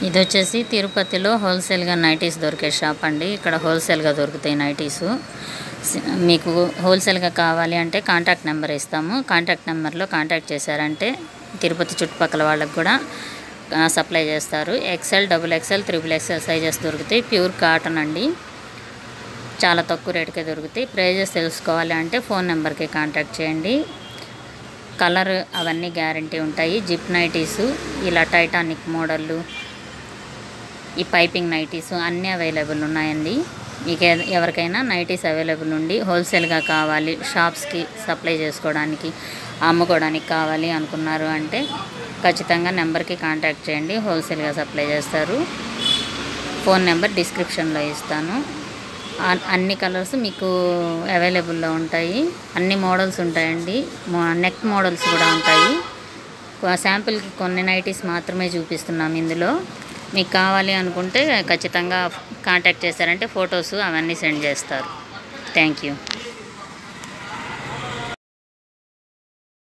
ఇది వచ్చేసి తిరుపతిలో హోల్సేల్గా నైటీస్ దొరికే షాప్ అండి. ఇక్కడ హోల్సేల్గా దొరుకుతాయి నైటీసు. మీకు హోల్సేల్గా కావాలి అంటే కాంటాక్ట్ నెంబర్ ఇస్తాము. కాంటాక్ట్ నెంబర్లో కాంటాక్ట్ చేశారంటే తిరుపతి చుట్టుపక్కల వాళ్ళకు కూడా సప్లై చేస్తారు. ఎక్సెల్, XXL, XXL సైజెస్ దొరుకుతాయి. ప్యూర్ కాటన్ అండి. చాలా తక్కువ రేటుకే దొరుకుతాయి. ప్రైజెస్ తెలుసుకోవాలి అంటే ఫోన్ నెంబర్కి కాంటాక్ట్ చేయండి. కలర్ అవన్నీ గ్యారంటీ ఉంటాయి. జిప్ నైటీసు, ఇలా టైటానిక్ మోడళ్ళు, ఈ పైపింగ్ నైటీసు అన్నీ అవైలబుల్ ఉన్నాయండి. మీకు ఎవరికైనా నైటీస్ అవైలబుల్ ఉండి హోల్సేల్గా కావాలి, షాప్స్కి సప్లై చేసుకోవడానికి, అమ్ముకోవడానికి కావాలి అనుకున్నారు అంటే ఖచ్చితంగా నెంబర్కి కాంటాక్ట్ చేయండి. హోల్సేల్గా సప్లై చేస్తారు. ఫోన్ నెంబర్ డిస్క్రిప్షన్లో ఇస్తాను. అన్ని కలర్స్ మీకు అవైలబుల్లో ఉంటాయి. అన్ని మోడల్స్ ఉంటాయండి. నెక్ మోడల్స్ కూడా ఉంటాయి. శాంపుల్కి కొన్ని నైటీస్ మాత్రమే చూపిస్తున్నాం ఇందులో. మీకు కావాలి అనుకుంటే ఖచ్చితంగా కాంటాక్ట్ చేశారంటే ఫొటోస్ అవన్నీ సెండ్ చేస్తారు. Thank you.